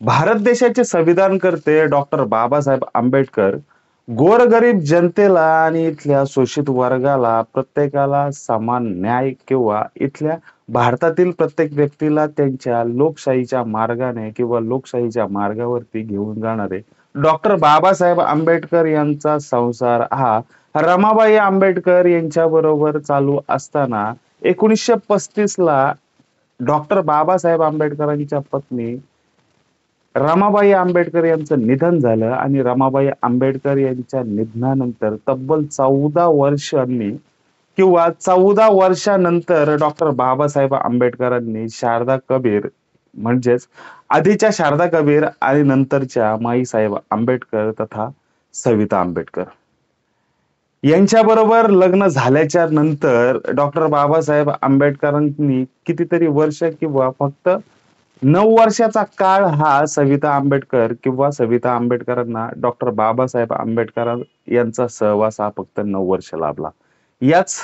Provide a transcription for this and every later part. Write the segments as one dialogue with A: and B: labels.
A: भारत देशाचे संविधानकर्ते डॉक्टर बाबासाहेब आंबेडकर गोरगरीब जनतेला आणि इथल्या शोषित वर्गाला प्रत्येकाला समान न्याय किंवा इथल्या भारतातील प्रत्येक व्यक्तीला त्यांच्या लोकशाहीच्या मार्गाने किंवा लोकशाहीच्या मार्गावरती घेऊन जाणारे डॉक्टर बाबासाहेब आंबेडकर यांचा संसार हा रमाबाई आंबेडकर यांच्या बरोबर चालू असताना 1935 ला डॉक्टर बाबासाहेब आंबेडकरांच्या पत्नी रमाबाई आंबेडकर यांचं निधन झालं आणि रमाबाई आंबेडकर यांच्या निधनानंतर तब्बल 14 वर्षांनी किंवा 14 वर्षानंतर डॉक्टर बाबासाहेब आंबेडकरांनी शारदा कबीर म्हणजेच आधीच्या शारदा कबीर आणि नंतरच्या माईसाहेब आंबेडकर तथा सविता आंबेडकर यांच्याबरोबर लग्न झाल्याच्या नंतर डॉक्टर बाबासाहेब आंबेडकरांनी कितीतरी वर्ष किंवा फक्त 9 वर्षाचा काळ हा सविता आंबेडकर किंवा सविता आंबेडकरांना डॉक्टर बाबासाहेब आंबेडकर यांचा सहवास हा फक्त 9 वर्ष लाभला. याच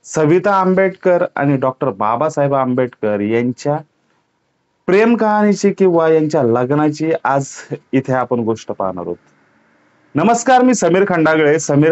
A: सविता आंबेडकर आणि डॉक्टर बाबासाहेब आंबेडकर यांच्या प्रेम कहाणीची किंवा यांच्या लग्नाची आज इथे आपण गोष्ट पाहणार आहोत. नमस्कार, मी समीर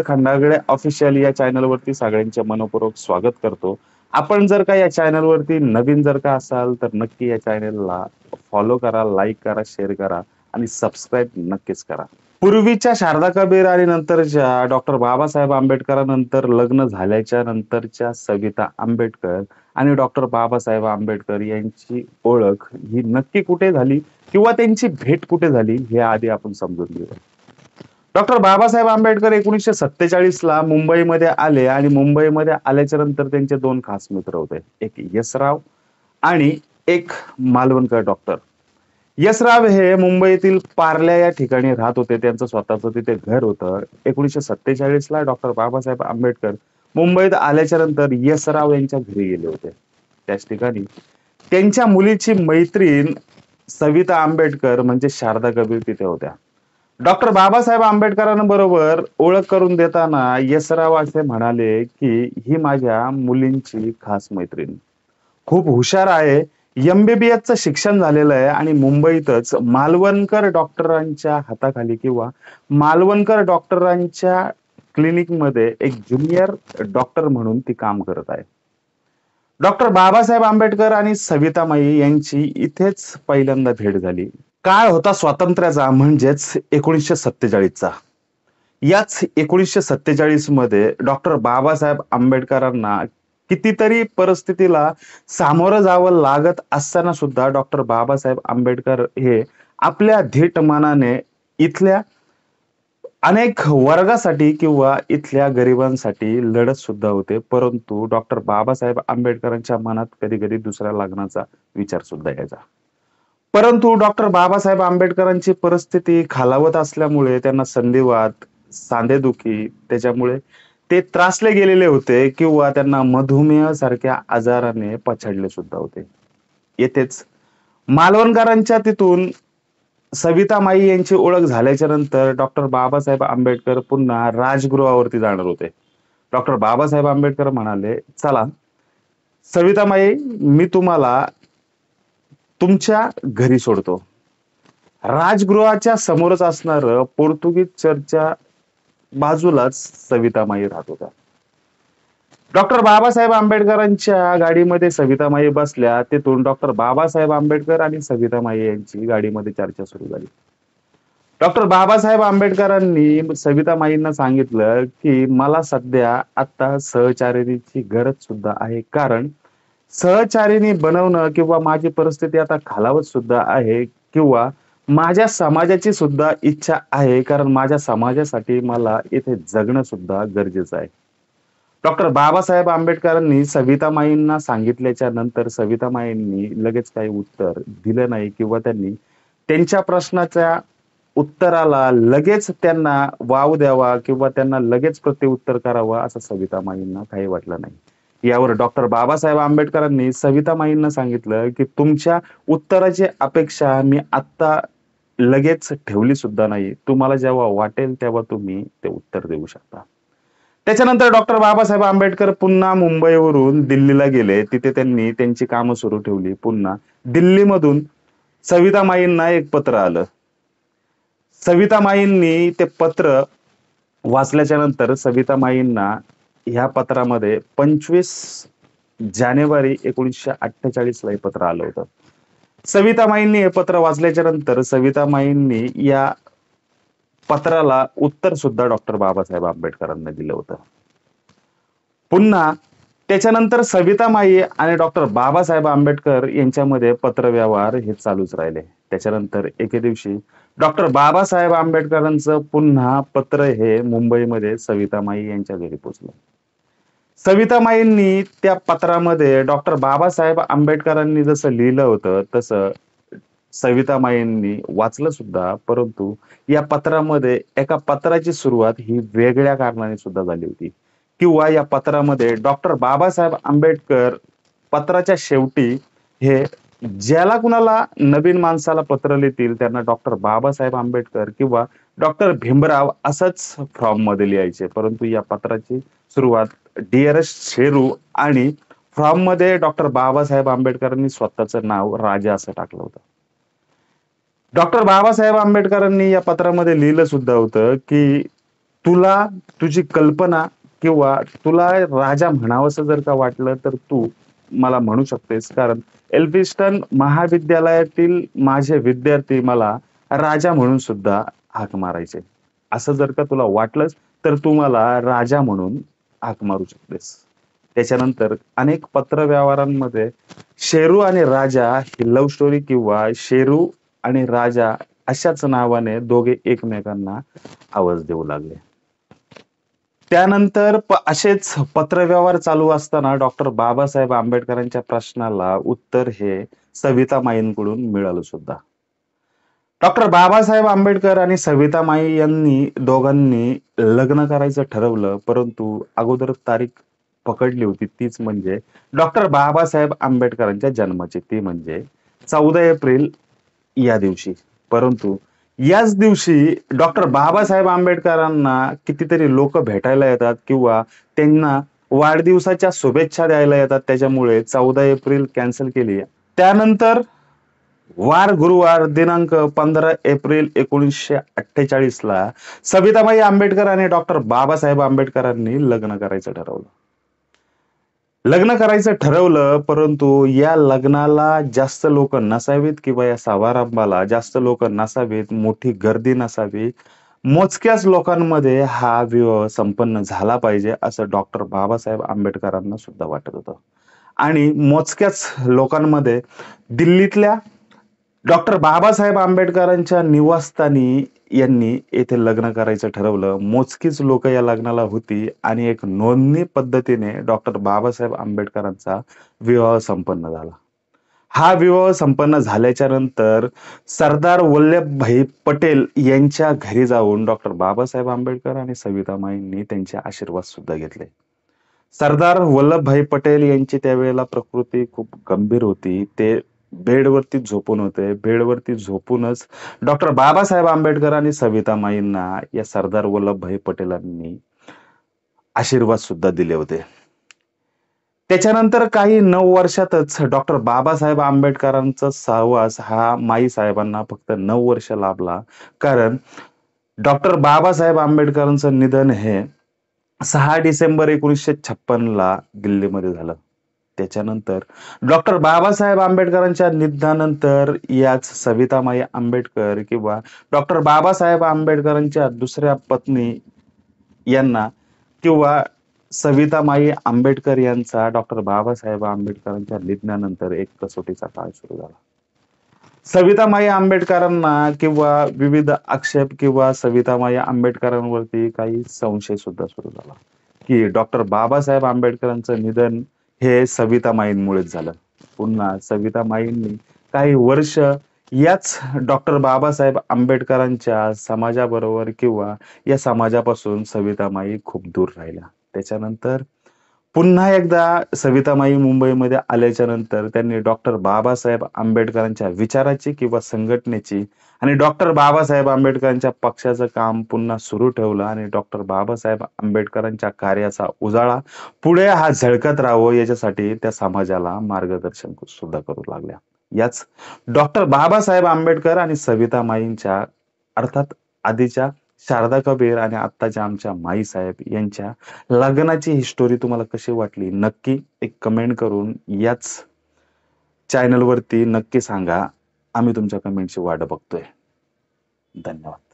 A: खंडागळे ऑफिशियल या चॅनलवरती सगळ्यांचे मनपूर्वक स्वागत करतो. आपण जर का या चॅनलवरती नवीन जर का असाल तर नक्की या चॅनलला फॉलो करा, लाईक करा, शेअर करा आणि सबस्क्राईब नक्कीच करा. पूर्वीच्या शारदा कबीर आणि नंतरच्या डॉक्टर बाबासाहेब आंबेडकरांनंतर लग्न झाल्याच्या नंतरच्या सविता आंबेडकर आणि डॉक्टर बाबासाहेब आंबेडकर यांची ओळख ही नक्की कुठे झाली किंवा त्यांची भेट कुठे झाली हे आधी आपण समजून घेऊया. डॉक्टर बाबासाहेब आंबेडकर 1947 ला मुंबईमध्ये आले आणि मुंबईमध्ये आल्याच्या नंतर त्यांचे दोन खास मित्र होते, एक यशराव आणि एक मालवणकर डॉक्टर. यशराव हे मुंबईतील पार्ल्या या ठिकाणी राहत होते. त्यांचं स्वतःचं तिथे घर होतं. 1947 ला डॉक्टर बाबासाहेब आंबेडकर मुंबईत आल्याच्या नंतर यशराव यांच्या घरी गेले होते. त्याच ठिकाणी त्यांच्या मुलीची मैत्रीण सविता आंबेडकर म्हणजे शारदा कबीर तिथे होत्या. डॉक्टर बाबासाहेब आंबेडकरांबरोबर ओळख करून देताना यशराव असे म्हणाले की ही माझ्या मुलींची खास मैत्रीण खूप हुशार आहे, MBBS चं शिक्षण झालेलं आहे आणि मुंबईतच मालवणकर डॉक्टरांच्या हाताखाली किंवा मालवणकर डॉक्टरांच्या क्लिनिक मध्ये एक ज्युनियर डॉक्टर म्हणून ती काम करत आहे. डॉक्टर बाबासाहेब आंबेडकर आणि सवितामाई यांची इथेच पहिल्यांदा भेट झाली. काळ होता स्वातंत्र्याचा म्हणजेच 1947चा. याच 1947 मध्ये डॉक्टर बाबासाहेब आंबेडकरांना कितीतरी परिस्थितीला सामोरं जावं लागत असताना सुद्धा डॉक्टर बाबासाहेब आंबेडकर हे आपल्या धीट मनाने इथल्या अनेक वर्गासाठी किंवा इथल्या गरिबांसाठी लढत सुद्धा होते. परंतु डॉक्टर बाबासाहेब आंबेडकरांच्या मनात कधी कधी दुसऱ्या लग्नाचा विचार सुद्धा यायचा. परंतु डॉक्टर बाबासाहेब आंबेडकरांची परिस्थिती खालावत असल्यामुळे त्यांना संधिवात, सांधेदुखी त्याच्यामुळे ते त्रासले गेलेले होते किंवा त्यांना मधुमेह सारख्या आजाराने पछाडले सुद्धा होते. येथेच मालवणकरांच्या तिथून सवितामाई यांची ओळख झाल्याच्या नंतर डॉक्टर बाबासाहेब आंबेडकर पुन्हा राजगृहावरती जाणार होते. डॉक्टर बाबासाहेब आंबेडकर म्हणाले, चला सवितामाई, मी तुम्हाला तुमच्या घरी सोडतो. राजगृहाच्या समोरच असणार पोर्तुगीज चर्चच्या बाजूलाच सवितामाई राहत होत्या. डॉक्टर बाबासाहेब आंबेडकरांच्या गाडीमध्ये सवितामाई बसल्या. तिथून डॉक्टर बाबासाहेब आंबेडकर आणि सवितामाई यांची गाडीमध्ये चर्चा सुरू झाली. डॉक्टर बाबासाहेब आंबेडकरांनी सवितामाईंना सांगितलं की मला सध्या आता सहचारिणीची गरज सुद्धा आहे, कारण सहचारिणी बनवणं किंवा माझी परिस्थिती आता खालावत सुद्धा आहे किंवा माझ्या समाजाची सुद्धा इच्छा आहे, कारण माझ्या समाजासाठी मला इथे जगणं सुद्धा गरजेचं आहे. डॉक्टर बाबासाहेब आंबेडकरांनी सवितामाईंना सांगितल्याच्या नंतर सवितामाईंनी लगेच काही उत्तर दिलं नाही किंवा त्यांनी त्यांच्या प्रश्नाच्या उत्तराला लगेच त्यांना वाव द्यावा किंवा त्यांना लगेच प्रत्युत्तर करावं असं सवितामाईंना काही वाटलं नाही. यावर डॉक्टर बाबासाहेब आंबेडकरांनी सवितामाईंना सांगितलं की तुमच्या उत्तराची अपेक्षा मी आत्ता लगेच ठेवली सुद्धा नाही. तुम्हाला जेव्हा वाटेल तेव्हा तुम्ही ते उत्तर देऊ शकता. त्याच्यानंतर डॉक्टर बाबासाहेब आंबेडकर पुन्हा मुंबईवरून दिल्लीला गेले. तिथे त्यांनी त्यांची कामं सुरू ठेवली. पुन्हा दिल्लीमधून सवितामाईंना एक पत्र आलं. सवितामाईंनी ते पत्र वाचल्याच्या नंतर सवितामाईंना ह्या पत्रामध्ये 25 जानेवारी 1948 ला हे पत्र आलं होतं. सवितामाईंनी हे पत्र वाचल्याच्या नंतर सवितामाईंनी या पत्राला उत्तर सुद्धा डॉक्टर बाबासाहेब आंबेडकरांना दिलं होतं. पुन्हा त्याच्यानंतर सवितामाई आणि डॉक्टर बाबासाहेब आंबेडकर यांच्यामध्ये पत्रव्यवहार हे चालूच राहिले. त्याच्यानंतर एके दिवशी डॉक्टर बाबासाहेब आंबेडकरांचं पुन्हा पत्र हे मुंबईमध्ये सवितामाई यांच्या घरी पोचलं. सवितामाईंनी त्या पत्रामध्ये डॉक्टर बाबासाहेब आंबेडकरांनी जसं लिहिलं होतं तसं सवितामाईंनी वाचलं सुद्धा, परंतु या पत्रामध्ये एका पत्राची सुरुवात ही वेगळ्या कारणाने सुद्धा झाली होती, किंवा या पत्रामध्ये डॉक्टर बाबासाहेब आंबेडकर पत्राच्या शेवटी हे ज्याला कुणाला नवीन माणसाला पत्र लिहितील त्यांना डॉक्टर बाबासाहेब आंबेडकर किंवा डॉक्टर भीमराव असंच फॉर्म मध्ये लिहायचे, परंतु या पत्राची सुरुवात डिअरेस्ट शेरू आणि फॉर्म मध्ये डॉक्टर बाबासाहेब आंबेडकरांनी स्वतःचं नाव राजा असं टाकलं होतं. डॉक्टर बाबासाहेब आंबेडकरांनी या पत्रामध्ये लिहिलं सुद्धा होतं की तुला तुझी कल्पना किंवा तुला राजा म्हणावंसं जर का वाटलं तर तू मला म्हणू शकतेस, कारण एल्फिस्टन महाविद्यालयातील माझे विद्यार्थी मला राजा म्हणून सुद्धा हाक मारायचे. असं जर का तुला वाटलंच तर तू मला राजा म्हणून हाक मारू शकतेस. त्याच्यानंतर अनेक पत्र व्यवहारांमध्ये शेरू आणि राजा ही लव्ह स्टोरी किंवा शेरू आणि राजा अशाच नावाने दोघे एकमेकांना आवाज देऊ लागले. त्यानंतर असेच पत्रव्यवहार चालू असताना डॉक्टर बाबासाहेब आंबेडकरांच्या प्रश्नाला उत्तर हे सवितामाईंकडून मिळालं सुद्धा. डॉक्टर बाबासाहेब आंबेडकर आणि सवितामाई यांनी दोघांनी लग्न करायचं ठरवलं, परंतु अगोदर तारीख पकडली होती तीच म्हणजे डॉक्टर बाबासाहेब आंबेडकरांच्या जन्माची, ती म्हणजे 14 एप्रिल या दिवशी. परंतु याच दिवशी डॉक्टर बाबासाहेब आंबेडकरांना कितीतरी लोक भेटायला येतात किंवा त्यांना वाढदिवसाच्या शुभेच्छा द्यायला येतात, त्याच्यामुळे 14 एप्रिल कॅन्सल केली. त्यानंतर वार गुरुवार दिनांक 15 एप्रिल 1948 ला सविताबाई आंबेडकर आणि डॉक्टर बाबासाहेब आंबेडकरांनी लग्न करायचं ठरवलं. परंतु या लग्नाला जास्त लोक नसावीत किंवा या समारंभाला जास्त लोक नसावीत, मोठी गर्दी नसावी, मोजक्याच लोकांमध्ये हा विवाह संपन्न झाला पाहिजे असं डॉक्टर बाबासाहेब आंबेडकरांना सुद्धा वाटत होतं. आणि मोजक्याच लोकांमध्ये दिल्लीतल्या डॉक्टर बाबासाहेब आंबेडकरांच्या निवासस्थानी यांनी येथे लग्न करायचं ठरवलं. मोजकीच लोक या लग्नाला होती आणि एक नोंदणी पद्धतीने डॉक्टर बाबासाहेब आंबेडकरांचा विवाह संपन्न झाला. हा विवाह संपन्न झाल्याच्या नंतर सरदार वल्लभभाई पटेल यांच्या घरी जाऊन डॉक्टर बाबासाहेब आंबेडकर आणि सवितामाईंनी त्यांचे आशीर्वाद सुद्धा घेतले. सरदार वल्लभभाई पटेल यांची त्यावेळेला प्रकृती खूप गंभीर होती. ते बेडवरती झोपून होते. बेडवरती झोपूनच डॉक्टर बाबासाहेब आंबेडकर आणि सवितामाईंना या सरदार वल्लभभाई पटेलांनी आशीर्वाद सुद्धा दिले होते. त्याच्यानंतर काही 9 वर्षातच डॉक्टर बाबासाहेब आंबेडकरांचा सहवास हा माई साहेबांना फक्त 9 वर्ष लाभला, कारण डॉक्टर बाबासाहेब आंबेडकरांचं निधन हे 6 डिसेंबर 1956 ला दिल्लीमध्ये झालं. त्याच्यानंतर डॉक्टर बाबासाहेब आंबेडकरांच्या निधनानंतर याच सवितामाई आंबेडकर किंवा डॉक्टर बाबासाहेब आंबेडकरांच्या दुसऱ्या पत्नी यांना किंवा सवितामाई आंबेडकर यांचा डॉक्टर बाबासाहेब आंबेडकरांच्या निधनानंतर एक कसोटीचा काळ सुरू झाला. सवितामाई आंबेडकरांना किंवा विविध आक्षेप किंवा सवितामाई आंबेडकरांवरती काही संशय सुद्धा सुरू झाला की डॉक्टर बाबासाहेब आंबेडकरांचं निधन हे सवितामाईंमुळेच झालं. पुन्हा सवितामाईंनी काही वर्ष याच डॉक्टर बाबासाहेब आंबेडकरांच्या समाजाबरोबर किंवा या समाजापासून सवितामाई खूप दूर राहिल्या. त्याच्यानंतर पुन्हा एकदा सवितामाई मुंबईमध्ये आल्याच्या नंतर त्यांनी डॉक्टर बाबासाहेब आंबेडकरांच्या विचाराची किंवा संघटनेची आणि डॉक्टर बाबासाहेब आंबेडकरांच्या पक्षाचं काम पुन्हा सुरू ठेवलं आणि डॉक्टर बाबासाहेब आंबेडकरांच्या कार्याचा उजाळा पुढे हा झळकत राहावं याच्यासाठी त्या समाजाला मार्गदर्शन सुद्धा करू लागल्या. याच डॉक्टर बाबासाहेब आंबेडकर आणि सविता माईंच्या अर्थात आधीच्या शारदा कबीर आणि आत्ताच्या आमच्या माई साहेब यांच्या लग्नाची हिस्टोरी तुम्हाला कशी वाटली नक्की एक कमेंट करून याच चॅनल वरती नक्की सांगा. आम्ही तुमच्या कमेंटची वाट बघतोय. धन्यवाद.